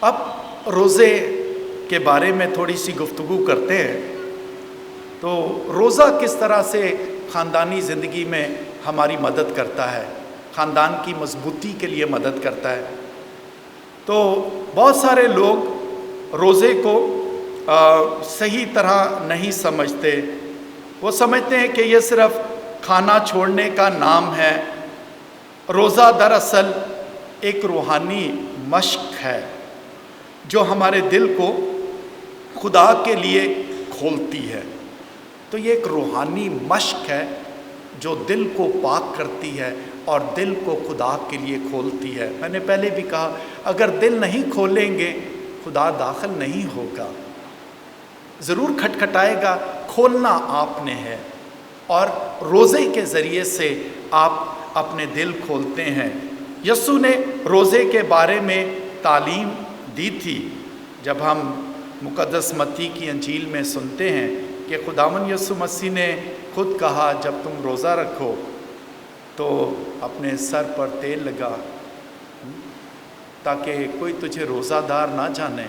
اب روزے کے بارے میں تھوڑی سی گفتگو کرتے ہیں۔ تو روزہ کس طرح سے خاندانی زندگی میں ہماری مدد کرتا ہے، خاندان کی مضبوطی کے لیے مدد کرتا ہے؟ تو بہت سارے لوگ روزے کو صحیح طرح نہیں سمجھتے۔ وہ سمجھتے ہیں کہ یہ صرف کھانا چھوڑنے کا نام ہے۔ روزہ دراصل ایک روحانی مشق ہے جو ہمارے دل کو خدا کے لیے کھولتی ہے۔ تو یہ ایک روحانی مشق ہے جو دل کو پاک کرتی ہے اور دل کو خدا کے لیے کھولتی ہے۔ میں نے پہلے بھی کہا، اگر دل نہیں کھولیں گے خدا داخل نہیں ہوگا، ضرور کھٹکھٹائے گا، کھولنا آپ نے ہے۔ اور روزے کے ذریعے سے آپ اپنے دل کھولتے ہیں۔ یسوع نے روزے کے بارے میں تعلیم دی تھی۔ جب ہم مقدس متی کی انجیل میں سنتے ہیں کہ خداوند یسوع مسیح نے خود کہا جب تم روزہ رکھو تو اپنے سر پر تیل لگا تاکہ کوئی تجھے روزہ دار نہ جانے،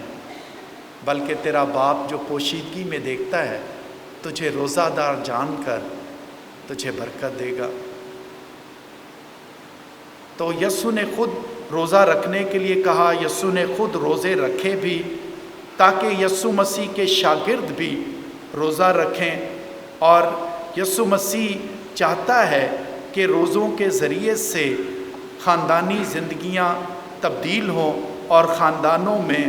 بلکہ تیرا باپ جو پوشیدگی میں دیکھتا ہے تجھے روزہ دار جان کر تجھے برکت دے گا۔ تو یسوع نے خود روزہ رکھنے کے لیے کہا، یسوع نے خود روزے رکھے بھی تاکہ یسوع مسیح کے شاگرد بھی روزہ رکھیں، اور یسوع مسیح چاہتا ہے کہ روزوں کے ذریعے سے خاندانی زندگیاں تبدیل ہوں اور خاندانوں میں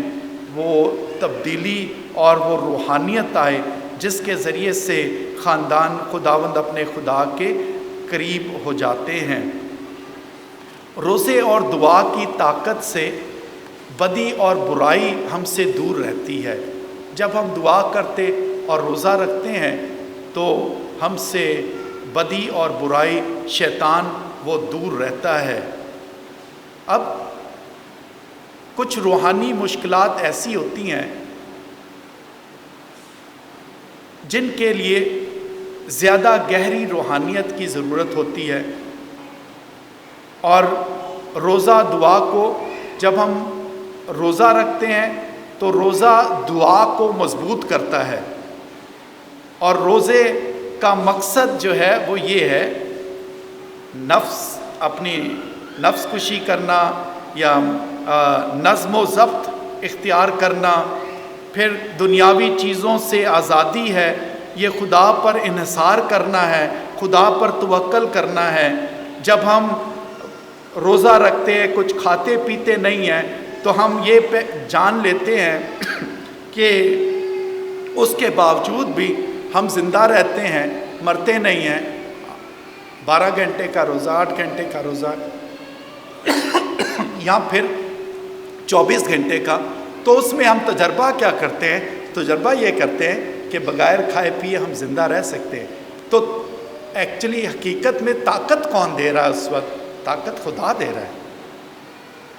وہ تبدیلی اور وہ روحانیت آئے جس کے ذریعے سے خاندان خداوند اپنے خدا کے قریب ہو جاتے ہیں۔ روزے اور دعا کی طاقت سے بدی اور برائی ہم سے دور رہتی ہے۔ جب ہم دعا کرتے اور روزہ رکھتے ہیں تو ہم سے بدی اور برائی، شیطان وہ دور رہتا ہے۔ اب کچھ روحانی مشکلات ایسی ہوتی ہیں جن کے لیے زیادہ گہری روحانیت کی ضرورت ہوتی ہے، اور روزہ دعا کو جب ہم روزہ رکھتے ہیں تو روزہ دعا کو مضبوط کرتا ہے، اور روزے کا مقصد جو ہے وہ یہ ہے اپنی نفس کشی کرنا یا نظم و ضبط اختیار کرنا، پھر دنیاوی چیزوں سے آزادی ہے، یہ خدا پر انحصار کرنا ہے، خدا پر توکل کرنا ہے۔ جب ہم روزہ رکھتے ہیں، کچھ کھاتے پیتے نہیں ہیں، تو ہم یہ جان لیتے ہیں کہ اس کے باوجود بھی ہم زندہ رہتے ہیں، مرتے نہیں ہیں۔ 12 گھنٹے کا روزہ، 8 گھنٹے کا روزہ یا پھر 24 گھنٹے کا، تو اس میں ہم تجربہ کیا کرتے ہیں؟ تجربہ یہ کرتے ہیں کہ بغیر کھائے پیے ہم زندہ رہ سکتے ہیں۔ تو ایکچولی حقیقت میں طاقت کون دے رہا ہے اس وقت؟ طاقت خدا دے رہا ہے۔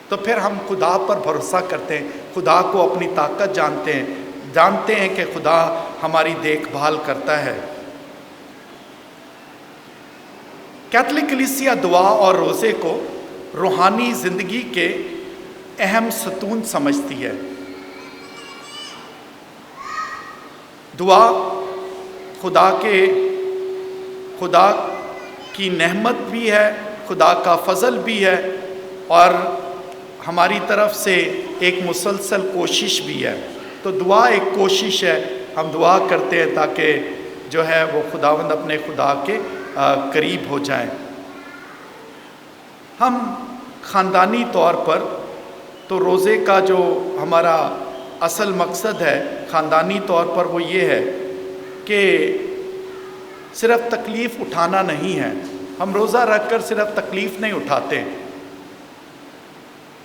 تو پھر ہم خدا پر بھروسہ کرتے ہیں، خدا کو اپنی طاقت جانتے ہیں کہ خدا ہماری دیکھ بھال کرتا ہے۔ کیتھولک کلیسیا دعا اور روزے کو روحانی زندگی کے اہم ستون سمجھتی ہے۔ دعا خدا کی نعمت بھی ہے، خدا کا فضل بھی ہے، اور ہماری طرف سے ایک مسلسل کوشش بھی ہے۔ تو دعا ایک کوشش ہے، ہم دعا کرتے ہیں تاکہ جو ہے وہ خداوند اپنے خدا کے قریب ہو جائیں۔ ہم خاندانی طور پر تو روزے کا جو ہمارا اصل مقصد ہے خاندانی طور پر وہ یہ ہے کہ صرف تکلیف اٹھانا نہیں ہے۔ ہم روزہ رکھ کر صرف تکلیف نہیں اٹھاتے،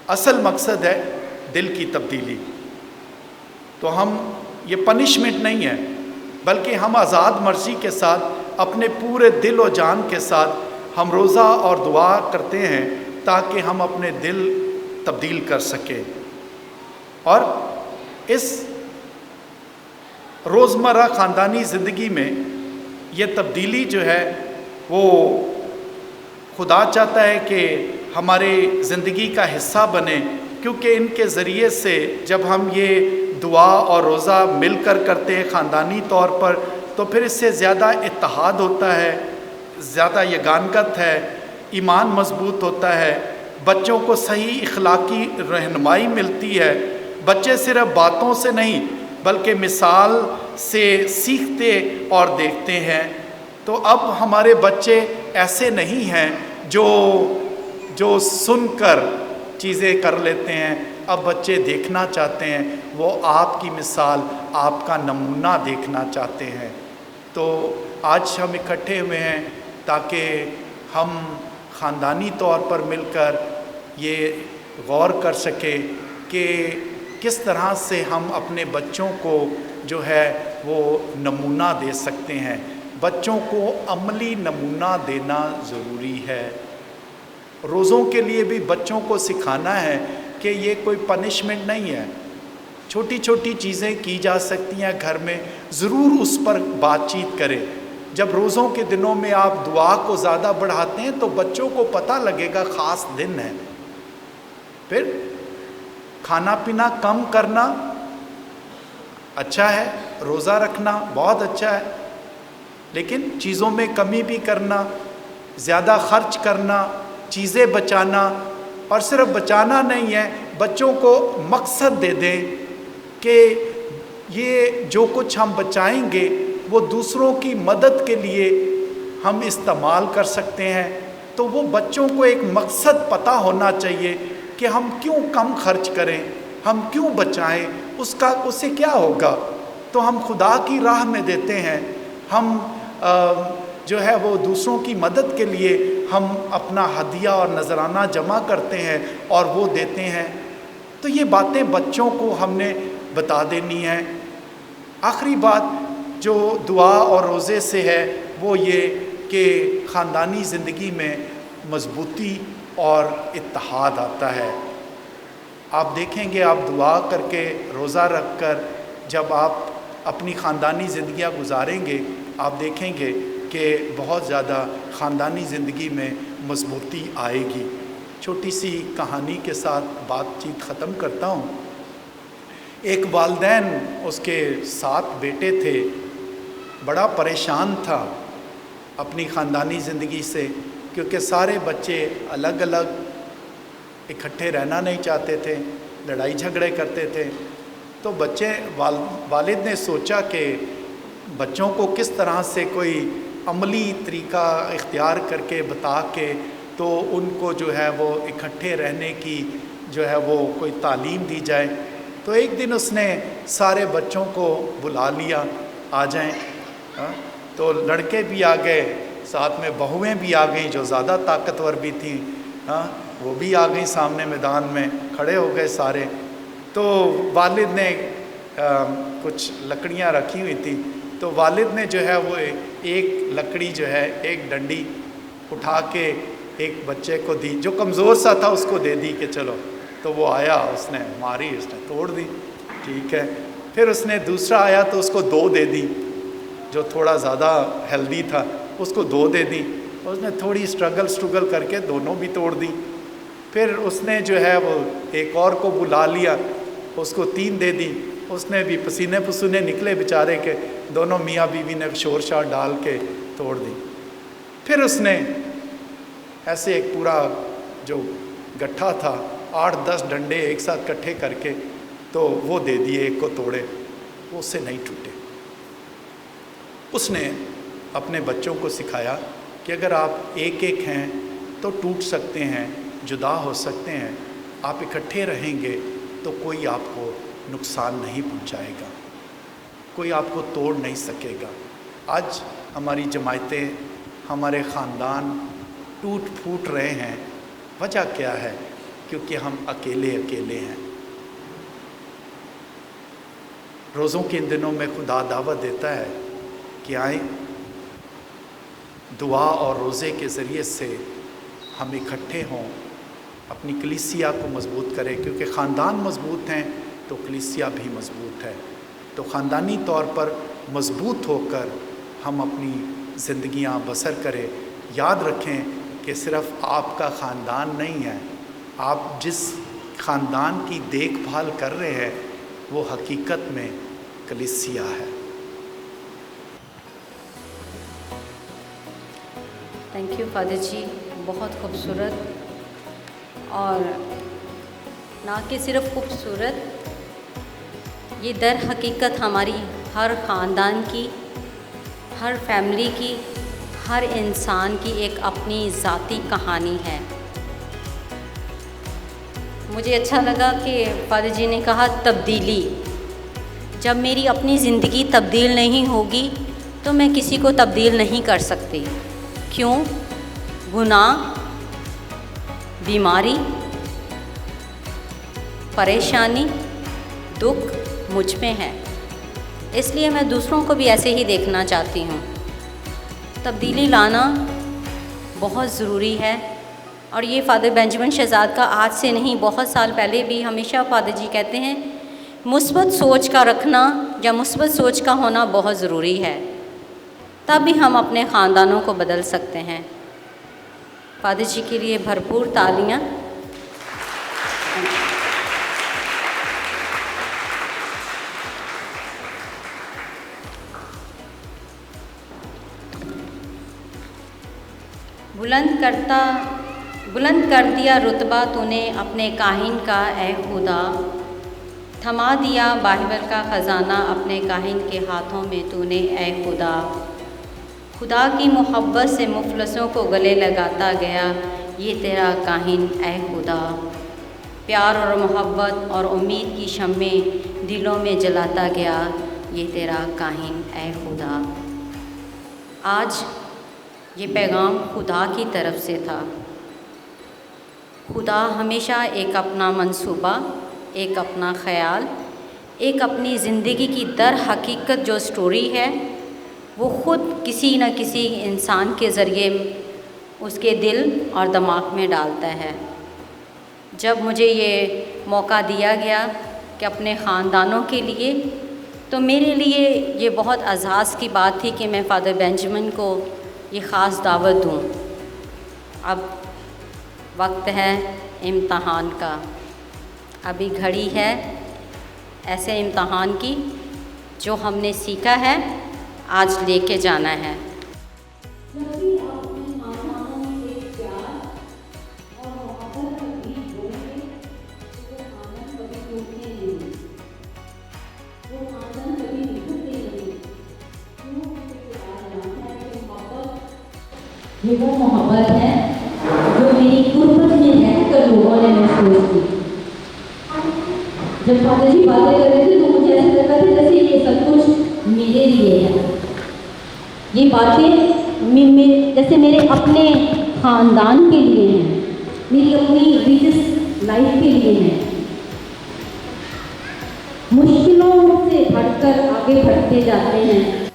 اصل مقصد ہے دل کی تبدیلی۔ تو ہم یہ پنشمنٹ نہیں ہے، بلکہ ہم آزاد مرضی کے ساتھ اپنے پورے دل و جان کے ساتھ ہم روزہ اور دعا کرتے ہیں تاکہ ہم اپنے دل تبدیل کر سکیں، اور اس روزمرہ خاندانی زندگی میں یہ تبدیلی جو ہے وہ خدا چاہتا ہے کہ ہمارے زندگی کا حصہ بنے، کیونکہ ان کے ذریعے سے جب ہم یہ دعا اور روزہ مل کر کرتے ہیں خاندانی طور پر، تو پھر اس سے زیادہ اتحاد ہوتا ہے، زیادہ یگانگت ہے، ایمان مضبوط ہوتا ہے، بچوں کو صحیح اخلاقی رہنمائی ملتی ہے۔ بچے صرف باتوں سے نہیں بلکہ مثال سے سیکھتے اور دیکھتے ہیں۔ تو اب ہمارے بچے ایسے نہیں ہیں جو سن کر چیزیں کر لیتے ہیں، اب بچے دیکھنا چاہتے ہیں، وہ آپ کی مثال، آپ کا نمونہ دیکھنا چاہتے ہیں۔ تو آج ہم اکٹھے ہوئے ہیں تاکہ ہم خاندانی طور پر مل کر یہ غور کر سکیں کہ کس طرح سے ہم اپنے بچوں کو جو ہے وہ نمونہ دے سکتے ہیں۔ بچوں کو عملی نمونہ دینا ضروری ہے۔ روزوں کے لیے بھی بچوں کو سکھانا ہے کہ یہ کوئی پنشمنٹ نہیں ہے. چھوٹی چھوٹی چیزیں کی جا سکتی ہیں گھر میں، ضرور اس پر بات چیت کریں. جب روزوں کے دنوں میں آپ دعا کو زیادہ بڑھاتے ہیں تو بچوں کو پتہ لگے گا خاص دن ہے. پھر کھانا پینا کم کرنا اچھا ہے، روزہ رکھنا بہت اچھا ہے، لیکن چیزوں میں کمی بھی کرنا، زیادہ خرچ کرنا، چیزیں بچانا، اور صرف بچانا نہیں ہے، بچوں کو مقصد دے دیں کہ یہ جو کچھ ہم بچائیں گے وہ دوسروں کی مدد کے لیے ہم استعمال کر سکتے ہیں. تو وہ بچوں کو ایک مقصد پتہ ہونا چاہیے کہ ہم کیوں کم خرچ کریں، ہم کیوں بچائیں، اس سے کیا ہوگا. تو ہم خدا کی راہ میں دیتے ہیں، ہم جو ہے وہ دوسروں کی مدد کے لیے ہم اپنا ہدیہ اور نذرانہ جمع کرتے ہیں اور وہ دیتے ہیں. تو یہ باتیں بچوں کو ہم نے بتا دینی ہیں. آخری بات جو دعا اور روزے سے ہے وہ یہ کہ خاندانی زندگی میں مضبوطی اور اتحاد آتا ہے. آپ دیکھیں گے، آپ دعا کر کے روزہ رکھ کر جب آپ اپنی خاندانی زندگیاں گزاریں گے، آپ دیکھیں گے کہ بہت زیادہ خاندانی زندگی میں مضبوطی آئے گی. چھوٹی سی کہانی کے ساتھ بات چیت ختم کرتا ہوں. ایک والدین، اس کے 7 بیٹے تھے، بڑا پریشان تھا اپنی خاندانی زندگی سے، کیونکہ سارے بچے الگ الگ اکٹھے رہنا نہیں چاہتے تھے، لڑائی جھگڑے کرتے تھے. تو والد نے سوچا کہ بچوں کو کس طرح سے کوئی عملی طریقہ اختیار کر کے بتا کے تو ان کو جو ہے وہ اکٹھے رہنے کی جو ہے وہ کوئی تعلیم دی جائے. تو ایک دن اس نے سارے بچوں کو بلا لیا، آ جائیں. تو لڑکے بھی آ گئے، ساتھ میں بہویں بھی آ گئیں جو زیادہ طاقتور بھی تھیں، وہ بھی آ گئیں سامنے میدان میں، کھڑے ہو گئے سارے. تو والد نے کچھ لکڑیاں رکھی ہوئی تھیں، تو والد نے جو ہے وہ ایک لکڑی جو ہے، ایک ڈنڈی اٹھا کے ایک بچے کو دی، جو کمزور سا تھا اس کو دے دی کہ چلو. تو وہ آیا، اس نے ماری، اس نے توڑ دی. ٹھیک ہے. پھر اس نے دوسرا آیا تو اس کو 2 دے دی، جو تھوڑا زیادہ ہیلدی تھا اس کو 2 دے دی. اس نے تھوڑی اسٹرگل کر کے دونوں بھی توڑ دی. پھر اس نے جو ہے وہ ایک اور کو بلا لیا، اس کو 3 دے دی. اس نے بھی پسینے پسینے نکلے بیچارے کے، دونوں میاں بیوی نے شور شار ڈال کے توڑ دی. پھر اس نے ایسے ایک پورا جو گٹھا تھا 8-10 ڈنڈے ایک ساتھ کٹھے کر کے تو وہ دے دیے، ایک کو توڑے، وہ اس سے نہیں ٹوٹے. اس نے اپنے بچوں کو سکھایا کہ اگر آپ ایک ایک ہیں تو ٹوٹ سکتے ہیں، جدا ہو سکتے ہیں، آپ اکٹھے رہیں گے تو کوئی آپ کو نقصان نہیں پہنچائے گا، کوئی آپ کو توڑ نہیں سکے گا. آج ہماری جماعتیں، ہمارے خاندان ٹوٹ پھوٹ رہے ہیں. وجہ کیا ہے؟ کیونکہ ہم اکیلے ہیں. روزوں کے ان دنوں میں خدا دعوت دیتا ہے کہ آئیں، دعا اور روزے کے ذریعے سے ہم اکٹھے ہوں، اپنی کلیسیا کو مضبوط کریں، کیونکہ خاندان مضبوط ہیں تو کلیسیا بھی مضبوط ہے. تو خاندانی طور پر مضبوط ہو کر ہم اپنی زندگیاں بسر کریں. یاد رکھیں کہ صرف آپ کا خاندان نہیں ہے، آپ جس خاندان کی دیکھ بھال کر رہے ہیں وہ حقیقت میں کلیسیا ہے. تھینک یو فادر جی، بہت خوبصورت، اور نہ کہ صرف خوبصورت، یہ در حقیقت ہماری ہر خاندان کی، ہر فیملی کی، ہر انسان کی ایک اپنی ذاتی کہانی ہے. مجھے اچھا لگا کہ فادر جی نے کہا تبدیلی. جب میری اپنی زندگی تبدیل نہیں ہوگی تو میں کسی کو تبدیل نہیں کر سکتی. کیوں؟ گناہ، بیماری، پریشانی، دکھ مجھ میں ہے، اس لیے میں دوسروں کو بھی ایسے ہی دیکھنا چاہتی ہوں. تبدیلی لانا بہت ضروری ہے. اور یہ فادر بینجمن شہزاد کا آج سے نہیں بہت سال پہلے بھی ہمیشہ فادر جی کہتے ہیں مثبت سوچ کا رکھنا یا مثبت سوچ کا ہونا بہت ضروری ہے، تب ہی ہم اپنے خاندانوں کو بدل سکتے ہیں۔ فادر جی کے لیے بھرپور تالیاں۔ بلند کر دیا رتبہ تو نے اپنے کاہن کا اے خدا، تھما دیا بائبل کا خزانہ اپنے کاہن کے ہاتھوں میں تو نے اے خدا۔ خدا کی محبت سے مفلسوں کو گلے لگاتا گیا یہ تیرا کاہن اے خدا، پیار اور محبت اور امید کی شمعیں دلوں میں جلاتا گیا یہ تیرا کاہن اے خدا۔ آج یہ پیغام خدا کی طرف سے تھا۔ خدا ہمیشہ ایک اپنا منصوبہ، ایک اپنا خیال، ایک اپنی زندگی کی در حقیقت جو سٹوری ہے وہ خود کسی نہ کسی انسان کے ذریعے اس کے دل اور دماغ میں ڈالتا ہے۔ جب مجھے یہ موقع دیا گیا کہ اپنے خاندانوں کے لیے، تو میرے لیے یہ بہت اعزاز کی بات تھی کہ میں فادر بینجمن کو یہ خاص دعوت دوں۔ اب وقت ہے امتحان کا، ابھی گھڑی ہے ایسے امتحان کی جو ہم نے سیکھا ہے آج لے کے جانا ہے۔ یہ وہ محبت ہے جو میری غربت میں رہ کر لوگوں نے محسوس کی۔ جب فادر جی باتیں کر رہے تھے تو مجھے ایسا لگا تھا جیسے یہ سب کچھ میرے لیے ہے، یہ باتیں جیسے میرے اپنے خاندان کے لیے ہیں، میری اپنی ریلیجس لائف کے لیے ہیں۔ مشکلوں سے ہٹ کر آگے بڑھتے جاتے ہیں